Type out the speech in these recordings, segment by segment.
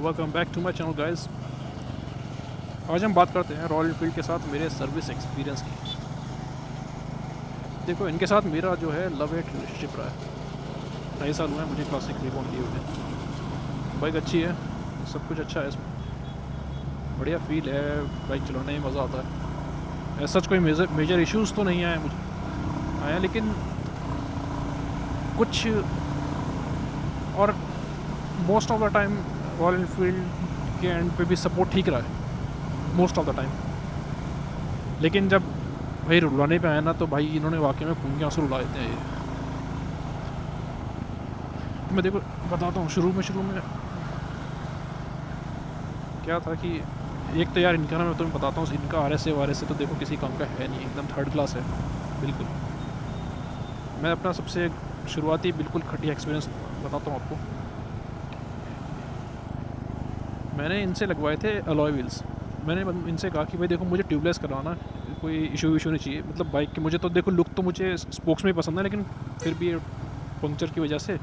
Welcome back to my channel guys. आज हम बात करते हैं रॉयल एनफील्ड के साथ मेरे सर्विस एक्सपीरियंस की। देखो, इनके साथ मेरा जो है लव हेट रिलेशनशिप रहा है। 2.5 साल हुए हैं मुझे क्लासिक रिबॉन लिए हुए। बाइक अच्छी है, सब कुछ अच्छा है इसमें, बढ़िया फील है, बाइक चलाने में मज़ा आता है। ऐसा कोई मेजर इश्यूज़ तो नहीं आए मुझे, आया लेकिन कुछ। और most of the time royal Enfield के एंड पे भी सपोर्ट ठीक रहा है मोस्ट ऑफ द टाइम। लेकिन जब भाई रुलाने पे आया ना, तो भाई इन्होंने वाकई में खून के आंसू रुला देते हैं ये। मैं देखो बताता हूँ, शुरू में क्या था कि एक तो यार इनका ना, मैं तुम्हें बताता हूँ, इनका RS तो देखो किसी काम का है नहीं, एकदम थर्ड क्लास है बिल्कुल। मैं अपना सबसे शुरुआती बिल्कुल घटिया एक्सपीरियंस बताता हूँ आपको। मैंने इनसे लगवाए थे अलॉय व्हील्स। मैंने इनसे कहा कि भाई देखो मुझे ट्यूबलेस करवाना, कोई इशू नहीं चाहिए, मतलब बाइक के मुझे तो देखो लुक तो मुझे स्पोक्स में ही पसंद है, लेकिन फिर भी पंक्चर की वजह से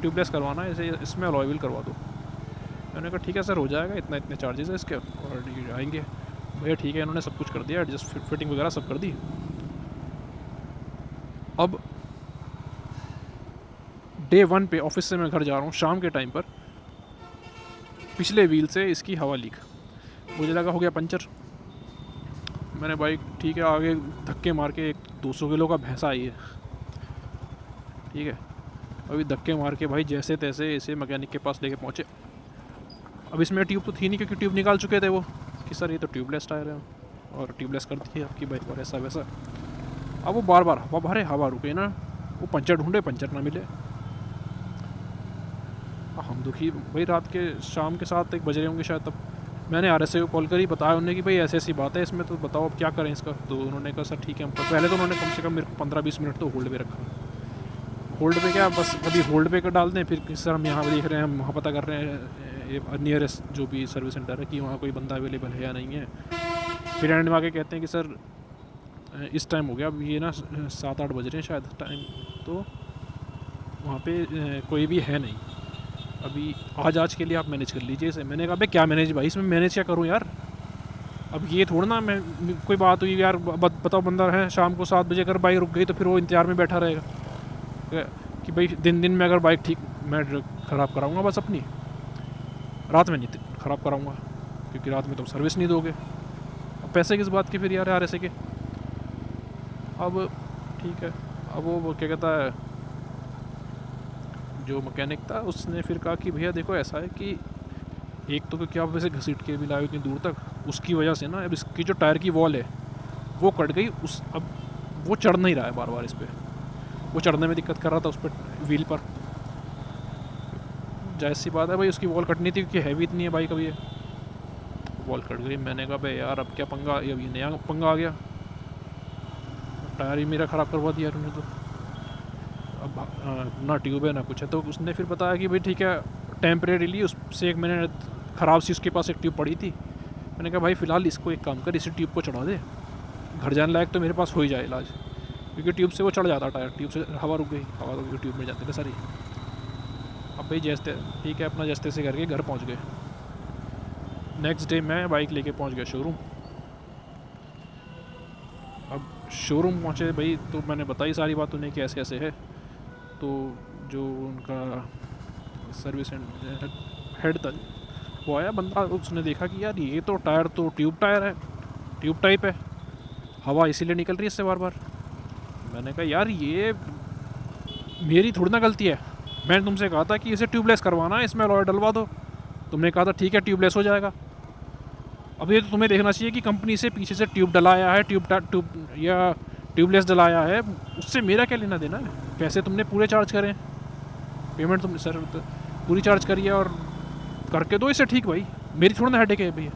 ट्यूबलेस करवाना है, इसे इसमें अलॉय व्हील करवा दो। मैंने कहा ठीक है सर, हो जाएगा, इतने चार्जेस है इसके और ये आएंगे। भैया ठीक है, इन्होंने सब कुछ कर दिया, एडजस्ट फिटिंग वगैरह सब कर दी। अब डे 1 पे ऑफिस से मैं घर जा रहा हूँ शाम के टाइम पर, पिछले व्हील से इसकी हवा लीक। मुझे लगा हो गया पंचर। मैंने बाइक ठीक है, आगे धक्के मार के, एक 200 किलो का भैंसा आई है, ठीक है, अभी धक्के मार के भाई जैसे तैसे इसे मैकेनिक के पास लेके पहुँचे। अब इसमें ट्यूब तो थी नहीं, क्योंकि ट्यूब निकाल चुके थे वो, कि सर ये तो ट्यूबलेस टायर है और ट्यूबलेस कर दी है आपकी बाइक, और ऐसा वैसा। अब वो बार बार हवा भरे, हवा रुके ना, वो पंचर ढूंढे, पंचर ना मिले। हम दुखी भाई, रात के शाम के 7 बज रहे होंगे शायद तब। मैंने RSA को कॉल करी, बताया उन्होंने कि भाई ऐसी ऐसी बात है इसमें, तो बताओ अब क्या करें इसका। तो उन्होंने कहा सर ठीक है, हम पहले तो उन्होंने कम से कम मेरे को 15-20 मिनट तो होल्ड पे रखा। होल्ड पे क्या, बस कभी होल्ड पे कर डाल दें, फिर सर हम यहाँ देख रहे हैं, हम वहाँ पता कर रहे हैं नियरेस्ट जो भी सर्विस सेंटर है कि वहाँ कोई बंदा अवेलेबल है या नहीं है। फिर एंड में आके कहते हैं कि सर इस टाइम हो गया, अब ये ना 7-8 बज रहे हैं शायद टाइम, तो वहाँ पे कोई भी है नहीं अभी, आज के लिए आप मैनेज कर लीजिए इसे। मैंने कहा भाई क्या मैनेज, भाई इसमें मैनेज क्या करूँ यार। अब ये थोड़ा ना मैं कोई बात हुई यार, बताओ बंदा है शाम को 7 बजे अगर बाइक रुक गई तो फिर वो इंतजार में बैठा रहेगा कि भाई दिन में अगर बाइक ठीक मैं ख़राब कराऊँगा बस अपनी, रात में नहीं ख़राब कराऊँगा, क्योंकि रात में तो सर्विस नहीं दोगे। अब पैसे किस बात के फिर यार ऐसे के। अब ठीक है, अब वो क्या कहता है, जो मैकेनिक था उसने फिर कहा कि भैया देखो ऐसा है कि एक तो क्योंकि आप वैसे घसीट के भी लाए इतनी दूर तक, उसकी वजह से ना अब इसकी जो टायर की वॉल है वो कट गई। अब वो चढ़ नहीं रहा है बार बार इस पर, वो चढ़ने में दिक्कत कर रहा था उस पर व्हील पर। जायज़ सी बात है भाई, उसकी वॉल कटनी थी, क्योंकि हैवी इतनी है बाइक। अब ये वॉल कट गई। मैंने कहा भाई यार अब क्या पंगा, अब ये नया पंगा आ गया, टायर ही मेरा ख़राब करवा दिया उन्होंने तो। अब ना ट्यूब है ना कुछ है, तो उसने फिर बताया कि भाई ठीक है, टेम्परेरीली उससे 1 महीने ख़राब सी उसके पास एक ट्यूब पड़ी थी। मैंने कहा भाई फ़िलहाल इसको एक काम कर, इसी ट्यूब को चढ़ा दे, घर जाने लायक तो मेरे पास हो ही जाए इलाज, क्योंकि ट्यूब से वो चढ़ जाता टायर, ट्यूब से हवा रुक गई, हवा रुक गई ट्यूब में जाते थे सारी। अब भाई जैसे ठीक है, अपना जैसे से करके घर पहुँच गए। नेक्स्ट डे मैं बाइक लेके पहुँच गया शोरूम। अब शोरूम पहुँचे भाई, तो मैंने बताई सारी बात उन्हें कि ऐसे ऐसे है। तो जो उनका सर्विस हेड था वो आया बंदा, उसने देखा कि यार ये तो टायर तो ट्यूब टायर है, ट्यूब टाइप है, हवा इसीलिए निकल रही है इससे बार बार। मैंने कहा यार ये मेरी थोड़ी ना गलती है, मैंने तुमसे कहा था कि इसे ट्यूबलेस करवाना है, इसमें अलॉय डलवा दो, तुमने कहा था ठीक है ट्यूबलेस हो जाएगा। अब ये तो तुम्हें देखना चाहिए कि कंपनी से पीछे से ट्यूब डलाया है, ट्यूब या ट्यूबलेस डलाया है, उससे मेरा क्या लेना देना है। पैसे तुमने पूरे चार्ज करें, पेमेंट तुमने सर पूरी चार्ज करी है, और करके दो इसे ठीक भाई, मेरी थोड़ा ना हेडेक है भैया।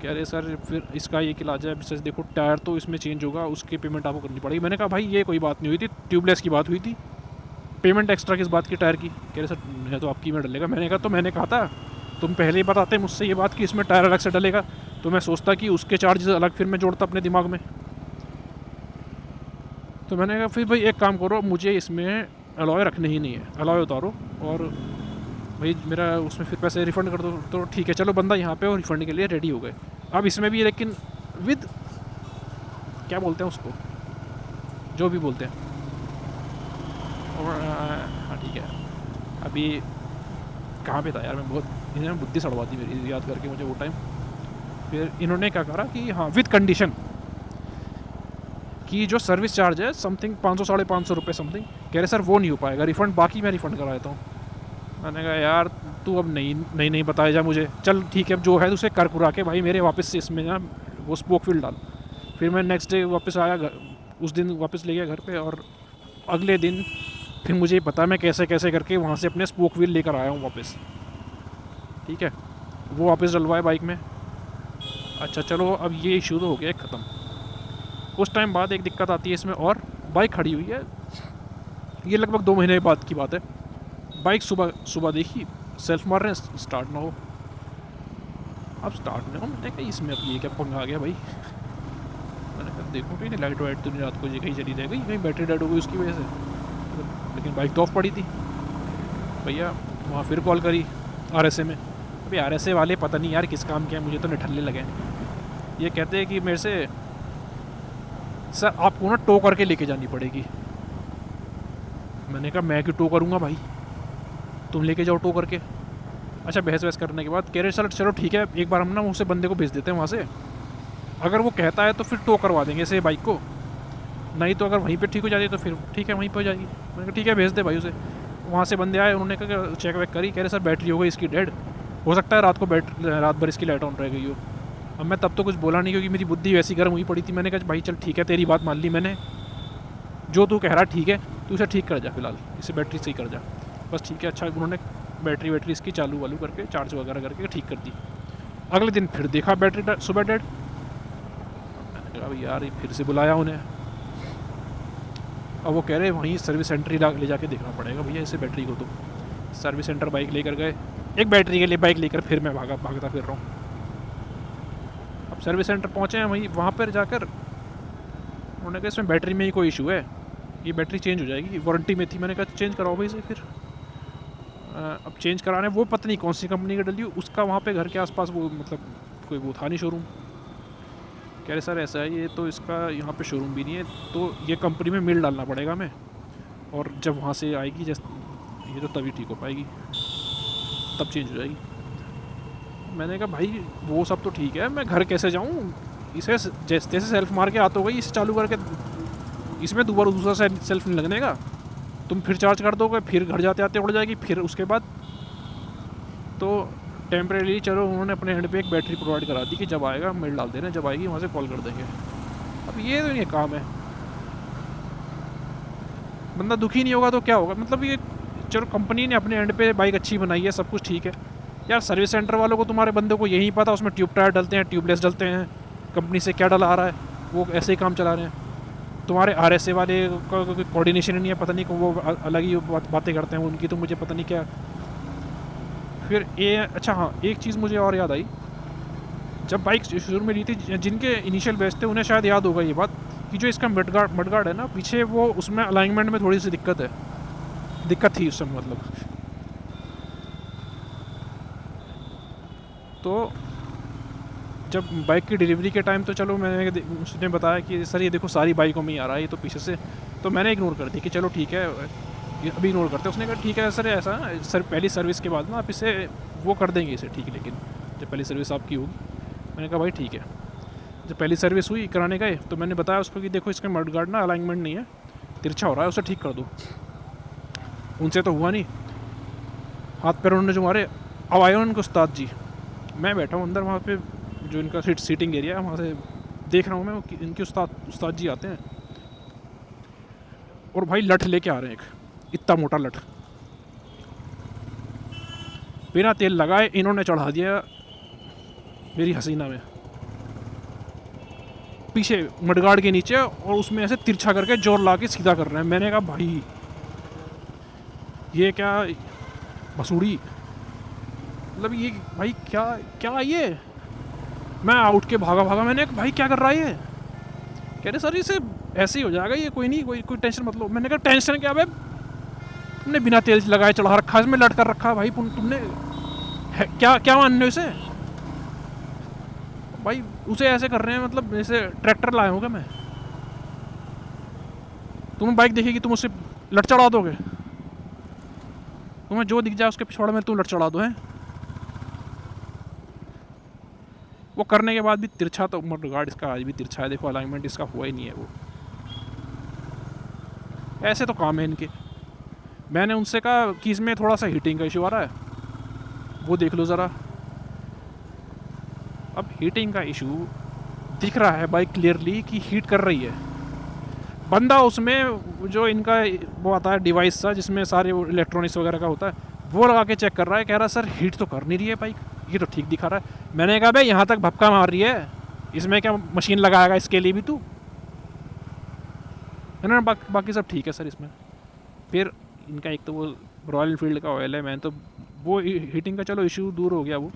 कह रहे सर फिर इसका ये इलाज है, सर देखो टायर तो इसमें चेंज होगा, उसकी पेमेंट आपको करनी पड़ेगी। मैंने कहा भाई ये कोई बात नहीं हुई थी, ट्यूबलेस की बात हुई थी, पेमेंट एक्स्ट्रा किस बात की टायर की। कह रहे सर है तो आपकी में डलेगा। मैंने कहा तो मैंने कहा था तुम पहले ही बताते मुझसे ये बात कि इसमें टायर अलग से डलेगा, तो मैं सोचता कि उसके चार्जेस अलग फिर मैं जोड़ता अपने दिमाग में। तो मैंने कहा फिर भाई एक काम करो, मुझे इसमें अलॉय रखने ही नहीं है, अलॉय उतारो और भाई मेरा उसमें फिर पैसे रिफ़ंड कर दो। तो ठीक है चलो, बंदा यहाँ पे और रिफ़ंड के लिए रेडी हो गए। अब इसमें भी लेकिन विद क्या बोलते हैं उसको, जो भी बोलते हैं, और हाँ ठीक है। अभी कहाँ पे था यार मैं, बहुत इन्होंने बुद्धि सड़वा दी मेरी याद करके मुझे वो टाइम। फिर इन्होंने क्या करा कि हाँ विद कंडीशन कि जो सर्विस चार्ज है समथिंग 500 साढ़े 500 रुपये समथिंग, कह रहे सर वो नहीं हो पाएगा रिफ़ंड, बाकी मैं रिफ़ंड करा देता हूँ। मैंने कहा यार तू अब नहीं बताया जा मुझे, चल ठीक है अब जो है उसे कर कुरा के भाई मेरे वापस से इसमें ना वो स्पोक व्हील डाल। फिर मैं नेक्स्ट डे वापस आया घर, उस दिन वापस ले गया घर पे, और अगले दिन फिर मुझे पता मैं कैसे कैसे करके वहाँ से अपने स्पोक व्हील लेकर आया हूँ वापस। ठीक है, वो वापस डलवाए बाइक में। अच्छा चलो अब ये इशू तो हो गया ख़त्म। कुछ टाइम बाद एक दिक्कत आती है इसमें, और बाइक खड़ी हुई है, ये लगभग 2 महीने बाद की बात है। बाइक सुबह सुबह देखी सेल्फ मार रहे हैं, स्टार्ट ना हो। अब स्टार्ट ना हो, मैंने कहा इसमें अब ये क्या पंगा आ गया भाई। मैंने कहा देखो कहीं लाइट वाइट तो नहीं रात को ये कहीं चली जाएगी, कहीं बैटरी डेड हो गई उसकी वजह से। लेकिन बाइक तो ऑफ पड़ी थी। भैया वहाँ फिर कॉल करी RSA में। अभी RSA वाले पता नहीं यार किस काम के हैं, मुझे तो निठल्ले लगे। ये कहते हैं कि मेरे से सर आपको ना टो करके लेके जानी पड़ेगी। मैंने कहा मैं क्यों टो करूँगा भाई, तुम लेके जाओ टो करके। अच्छा बहस वहस करने के बाद कह रहे सर चलो ठीक है, एक बार हम ना उसे बंदे को भेज देते हैं वहाँ से, अगर वो कहता है तो फिर टो करवा देंगे इसे बाइक को, नहीं तो अगर वहीं पे ठीक हो जाती है तो फिर ठीक है वहीं पे हो जाएगी। मैंने कहा ठीक है भेज दे भाई उसे। वहाँ से बंदे आए, उन्होंने कहा चेक वेक करी, कह रहे सर बैटरी हो गई इसकी डेड, हो सकता है रात को रात भर इसकी लाइट ऑन रह गई हो। अब मैं तब तो कुछ बोला नहीं क्योंकि मेरी बुद्धि वैसी गर्म हुई पड़ी थी। मैंने कहा भाई चल ठीक है तेरी बात मान ली मैंने, जो तू कह रहा ठीक है, तू इसे ठीक कर जा, फिलहाल इसे बैटरी सही कर जा बस। ठीक है अच्छा, उन्होंने बैटरी वैटरी इसकी चालू वालू करके चार्ज वगैरह करके ठीक कर दी। अगले दिन फिर देखा बैटरी सुबह डेड। मैंने कहा यार ये फिर से बुलाया उन्हें। अब वो कह रहे वहीं सर्विस सेंटर ही ले जाके देखना पड़ेगा भैया इसे बैटरी को। तो सर्विस सेंटर बाइक लेकर गए, एक बैटरी के लिए बाइक लेकर फिर मैं भागता फिर रहा हूँ। अब सर्विस सेंटर पहुँचे हैं, वहीं वहाँ पर जाकर उन्होंने कहा इसमें बैटरी में ही कोई इशू है, ये बैटरी चेंज हो जाएगी, वारंटी में थी। मैंने कहा चेंज कराओ भाई इसे। फिर अब चेंज कराने वो पता नहीं कौन सी कंपनी का डली उसका, वहाँ पे घर के आसपास वो मतलब कोई वो था नहीं शोरूम। कह रहे सर ऐसा है ये तो इसका यहाँ पे शोरूम भी नहीं है, तो ये कंपनी में मेल डालना पड़ेगा हमें, और जब वहाँ से आएगी जैसे ये तो तभी ठीक हो पाएगी, तब चेंज हो जाएगी। मैंने कहा भाई वो सब तो ठीक है, मैं घर कैसे जाऊँ, इसे जैसे सेल्फ मार के आता होगा इसे चालू करके, इसमें दोबारा दूसरा सेल्फ नहीं लगने का, तुम फिर चार्ज कर दोगे फिर घर जाते आते उड़ जाएगी। फिर उसके बाद तो टेम्परेरी चलो उन्होंने अपने हैंड पे एक बैटरी प्रोवाइड करा दी कि जब आएगा मेल डाल देना, जब आएगी वहाँ से कॉल कर देंगे। अब ये तो नहीं काम है, बंदा दुखी नहीं होगा तो क्या होगा। मतलब ये चलो कंपनी ने अपने एंड पे बाइक अच्छी बनाई है, सब कुछ ठीक है यार। सर्विस सेंटर वालों को तुम्हारे बंदे को यही पता उसमें ट्यूब टायर डलते हैं ट्यूबलेस डलते हैं, कंपनी से क्या डला आ रहा है, वो ऐसे ही काम चला रहे हैं। तुम्हारे RSA वाले का कोई कोऑर्डिनेशन नहीं है, पता नहीं वो अलग ही बातें करते हैं उनकी, तो मुझे पता नहीं क्या। फिर ये अच्छा हाँ एक चीज़ मुझे और याद आई, जब बाइक शुरू में ली थी जिनके इनिशियल बेच थे उन्हें शायद याद होगा ये बात कि जो इसका मडगार्ड है ना पीछे, वो उसमें अलाइनमेंट में थोड़ी सी दिक्कत थी उस समय मतलब। तो जब बाइक की डिलीवरी के टाइम तो चलो मैंने उसने बताया कि सर ये देखो सारी बाइकों में ही आ रहा है ये तो पीछे से, तो मैंने इग्नोर कर दी कि चलो ठीक है ये अभी इग्नोर करते। उसने कहा ठीक है सर ऐसा सर पहली सर्विस के बाद ना आप इसे वो कर देंगे इसे ठीक, लेकिन जब पहली सर्विस आपकी होगी। मैंने कहा भाई ठीक है। जब पहली सर्विस हुई कराने गए तो मैंने बताया उसको कि देखो इसका मडगार्ड ना अलाइनमेंट नहीं है, तिरछा हो रहा है, उसे ठीक कर दो। उनसे तो हुआ नहीं, हाथ पैर उन्होंने जो मारे। अब आए उनके उस्ताद जी, मैं बैठा हूँ अंदर वहाँ पे जो इनका सीटिंग एरिया है, वहाँ से देख रहा हूँ मैं इनके उस्ताद जी आते हैं और भाई लठ लेके आ रहे हैं, एक इतना मोटा लठ बिना तेल लगाए इन्होंने चढ़ा दिया मेरी हसीना में पीछे मडगार्ड के नीचे, और उसमें ऐसे तिरछा करके जोर ला के सीधा कर रहे हैं। मैंने कहा भाई ये क्या भसूड़ी, मतलब ये भाई क्या क्या ये। मैं उठ के भागा। मैंने कहा भाई क्या कर रहा है ये, कह रहे सर इसे ऐसे ही हो जाएगा ये, कोई नहीं कोई टेंशन मत लो। मैंने कहा टेंशन क्या भाई, तुमने बिना तेल लगाए चढ़ा रखा है, इसमें लट कर रखा है भाई। तुमने क्या क्या मान रहे हो इसे भाई? उसे ऐसे कर रहे हैं मतलब जैसे ट्रैक्टर लाया हूँ क्या मैं? तुम्हें बाइक देखेगी तुम उससे लट चढ़ा दोगे? तुम्हें जो दिख जाए उसके पिछवाड़े में तुम लट चढ़ा दो हैं? वो करने के बाद भी तिरछा, तो गार्ड इसका आज भी तिरछा है, देखो अलाइनमेंट इसका हुआ ही नहीं है। वो ऐसे तो काम है इनके। मैंने उनसे कहा कि इसमें थोड़ा सा हीटिंग का इशू आ रहा है, वो देख लो ज़रा। अब हीटिंग का इशू दिख रहा है बाइक क्लियरली कि हीट कर रही है। बंदा उसमें जो इनका वो आता है डिवाइस सा जिसमें सारे इलेक्ट्रॉनिक्स वगैरह का होता है, वो लगा के चेक कर रहा है, कह रहा है सर हीट तो कर नहीं रही है बाइक, ये तो ठीक दिखा रहा है। मैंने कहा भाई यहाँ तक भपका मार रही है, इसमें क्या मशीन लगाएगा इसके लिए भी तू? है ना? बाकी सब ठीक है सर इसमें। फिर इनका एक तो वो रॉयल एनफील्ड का ऑयल है, मैंने तो वो हीटिंग का चलो इशू दूर हो गया। वो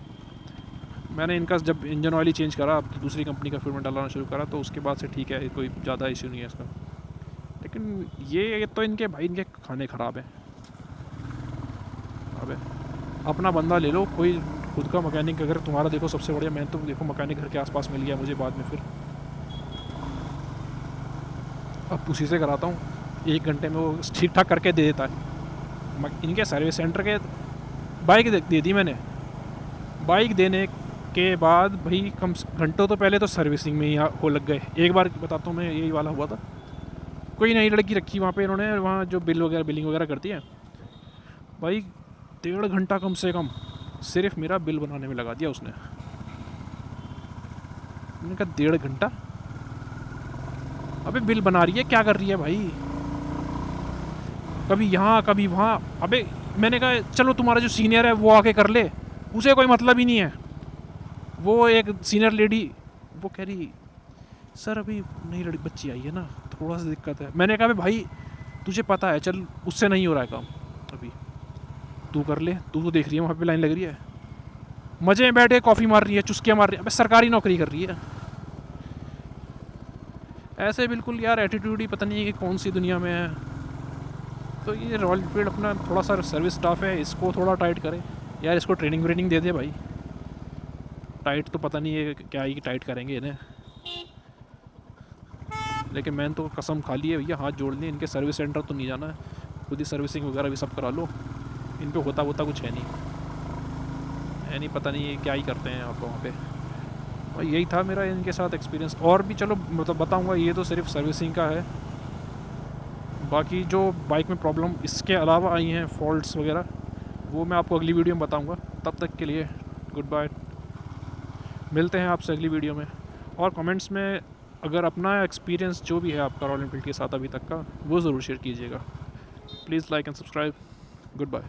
मैंने इनका जब इंजन ऑयल ही चेंज करा, अब तो दूसरी कंपनी का फिर मैं डलाना शुरू करा, तो उसके बाद से ठीक है, कोई ज़्यादा इशू नहीं है इसका। लेकिन ये तो इनके भाई इनके खाने ख़राब हैं। अबे अपना बंदा ले लो कोई, खुद का मैकेनिक अगर तुम्हारा देखो सबसे बढ़िया। मैं तो देखो मैकेनिक घर के आसपास मिल गया मुझे बाद में, फिर अब उसी से कराता हूँ। 1 घंटे में वो ठीक ठाक करके दे देता है। इनके सर्विस सेंटर के बाइक दे दी मैंने। बाइक देने के बाद भाई कम घंटों तो पहले तो सर्विसिंग में ही हो लग गए। एक बार बताता हूँ मैं, यही वाला हुआ था। कोई नई लड़की रखी वहाँ पे इन्होंने, वहाँ जो बिलिंग वगैरह करती है भाई, 1.5 घंटा कम से कम सिर्फ मेरा बिल बनाने में लगा दिया उसने। मैंने कहा 1.5 घंटा? अबे बिल बना रही है, क्या कर रही है भाई? कभी यहाँ कभी वहाँ। अबे मैंने कहा चलो तुम्हारा जो सीनियर है वो आके कर ले, उसे कोई मतलब ही नहीं है। वो एक सीनियर लेडी वो कह रही सर अभी नई लड़की बच्ची आई है ना, थोड़ा सा दिक्कत है। मैंने कहा भाई तुझे पता है, चल उससे नहीं हो रहा है काम अभी, तू कर ले। तू तो देख रही है वहाँ पे लाइन लग रही है, मज़े में बैठे कॉफ़ी मार रही है, चुस्कियाँ मार रही है। अबे सरकारी नौकरी कर रही है। ऐसे बिल्कुल यार एटीट्यूड ही पता नहीं कि कौन सी दुनिया में है। तो ये रॉयल एनफील्ड अपना थोड़ा सा सर्विस स्टाफ है, इसको थोड़ा टाइट करे यार, इसको ट्रेनिंग व्रेनिंग दे दे भाई। टाइट तो पता नहीं है क्या ही टाइट करेंगे इन्हें, लेकिन मैंने तो कसम खा ली है भैया, हाथ जोड़ लिए, इनके सर्विस सेंटर तो नहीं जाना है, खुद ही सर्विसिंग वगैरह भी सब करा लो। इन पे होता कुछ है नहीं, पता नहीं ये क्या ही करते हैं आप वहाँ पे। और यही था मेरा इनके साथ एक्सपीरियंस। और भी चलो मतलब बताऊँगा, ये तो सिर्फ सर्विसिंग का है। बाकी जो बाइक में प्रॉब्लम इसके अलावा आई हैं फॉल्ट्स वगैरह, वो मैं आपको अगली वीडियो में बताऊँगा। तब तक के लिए गुड बाय, मिलते हैं आपसे अगली वीडियो में। और कमेंट्स में अगर अपना एक्सपीरियंस जो भी है आपका रॉयल एनफील्ड के साथ अभी तक का, वो ज़रूर शेयर कीजिएगा। Please like and subscribe. Good bye.